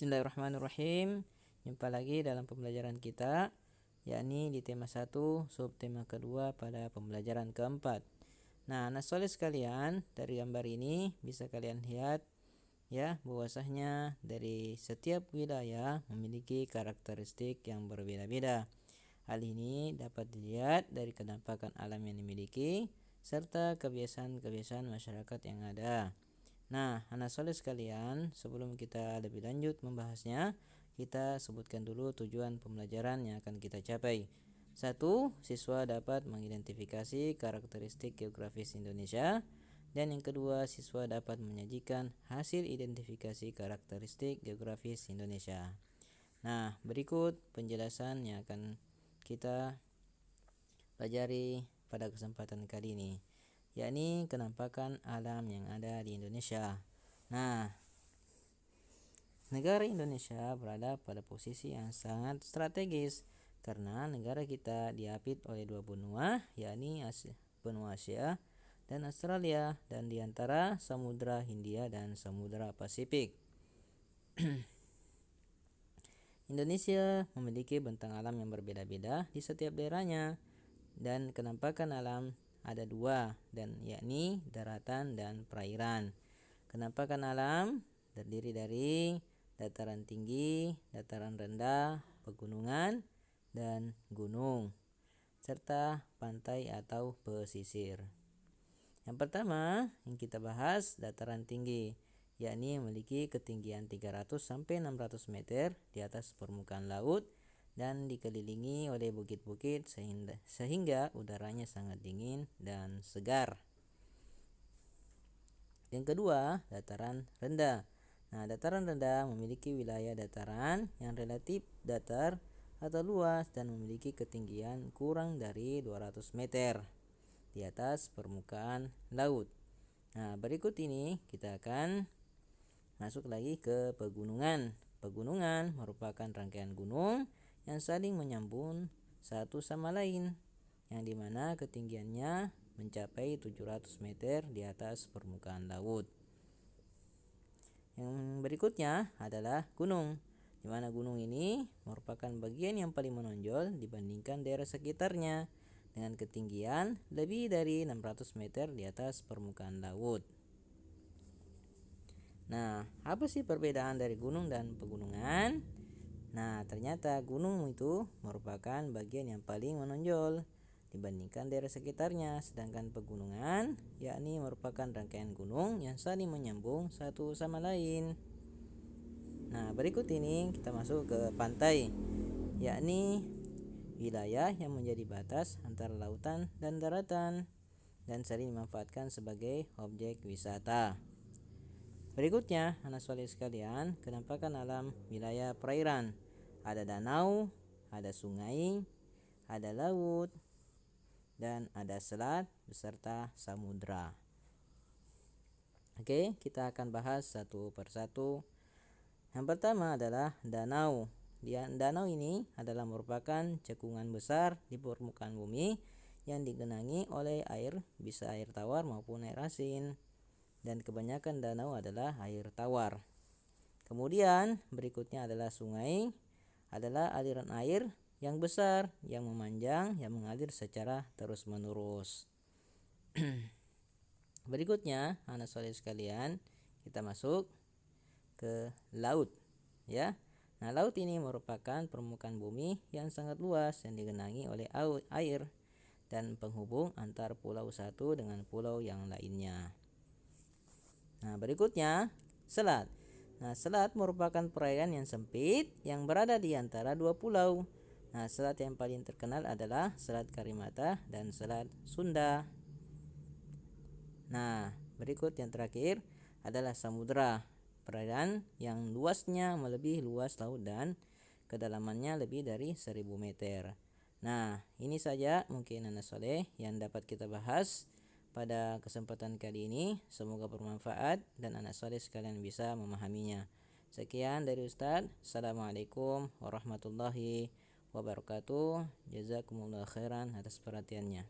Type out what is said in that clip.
Bismillahirrahmanirrahim. Jumpa lagi dalam pembelajaran kita, yakni di tema 1, subtema kedua pada pembelajaran keempat. Nah, anak soleh sekalian, dari gambar ini bisa kalian lihat ya bahwasanya dari setiap wilayah memiliki karakteristik yang berbeda-beda. Hal ini dapat dilihat dari kenampakan alam yang dimiliki serta kebiasaan-kebiasaan masyarakat yang ada. Nah, anak soleh sekalian, sebelum kita lebih lanjut membahasnya, kita sebutkan dulu tujuan pembelajaran yang akan kita capai. 1. Siswa dapat mengidentifikasi karakteristik geografis Indonesia. Dan yang kedua, siswa dapat menyajikan hasil identifikasi karakteristik geografis Indonesia. Nah, berikut penjelasan yang akan kita pelajari pada kesempatan kali ini, yakni kenampakan alam yang ada di Indonesia. Nah, negara Indonesia berada pada posisi yang sangat strategis karena negara kita diapit oleh dua benua, yakni benua Asia dan Australia, dan di antara Samudra Hindia dan Samudra Pasifik. Indonesia memiliki bentang alam yang berbeda-beda di setiap daerahnya, dan kenampakan alam ada dua, dan yakni daratan dan perairan. Kenampakan alam terdiri dari dataran tinggi, dataran rendah, pegunungan, dan gunung, serta pantai atau pesisir. Yang pertama yang kita bahas dataran tinggi, yakni memiliki ketinggian 300 sampai 600 meter di atas permukaan laut dan dikelilingi oleh bukit-bukit sehingga udaranya sangat dingin dan segar. Yang kedua, dataran rendah. Nah, dataran rendah memiliki wilayah dataran yang relatif datar atau luas dan memiliki ketinggian kurang dari 200 meter di atas permukaan laut. Nah, berikut ini kita akan masuk lagi ke pegunungan. Pegunungan merupakan rangkaian gunung yang saling menyambung satu sama lain, yang dimana ketinggiannya mencapai 700 meter di atas permukaan laut. Yang berikutnya adalah gunung, di mana gunung ini merupakan bagian yang paling menonjol dibandingkan daerah sekitarnya, dengan ketinggian lebih dari 600 meter di atas permukaan laut. Nah, apa sih perbedaan dari gunung dan pegunungan? Nah, ternyata gunung itu merupakan bagian yang paling menonjol dibandingkan daerah sekitarnya, sedangkan pegunungan yakni merupakan rangkaian gunung yang saling menyambung satu sama lain. Nah, berikut ini kita masuk ke pantai, yakni wilayah yang menjadi batas antara lautan dan daratan dan sering dimanfaatkan sebagai objek wisata. Berikutnya, anak soleh sekalian, kenampakan alam wilayah perairan. Ada danau, ada sungai, ada laut, dan ada selat beserta samudra. Oke, kita akan bahas satu persatu. Yang pertama adalah danau. Danau ini adalah merupakan cekungan besar di permukaan bumi yang digenangi oleh air, bisa air tawar maupun air asin. Dan kebanyakan danau adalah air tawar. Kemudian berikutnya adalah sungai, adalah aliran air yang besar, yang memanjang, yang mengalir secara terus-menerus. Berikutnya, anak soleh sekalian, kita masuk ke laut, ya. Nah, laut ini merupakan permukaan bumi yang sangat luas yang digenangi oleh air dan penghubung antar pulau satu dengan pulau yang lainnya. Nah, berikutnya selat. Nah, selat merupakan perairan yang sempit yang berada di antara dua pulau. Nah, selat yang paling terkenal adalah Selat Karimata dan Selat Sunda. Nah, berikut yang terakhir adalah samudra, perairan yang luasnya melebihi luas laut dan kedalamannya lebih dari 1000 meter. Nah, ini saja mungkin anak soleh yang dapat kita bahas pada kesempatan kali ini. Semoga bermanfaat dan anak soleh sekalian bisa memahaminya. Sekian dari Ustadz. Assalamualaikum warahmatullahi wabarakatuh. Jazakumullah khairan atas perhatiannya.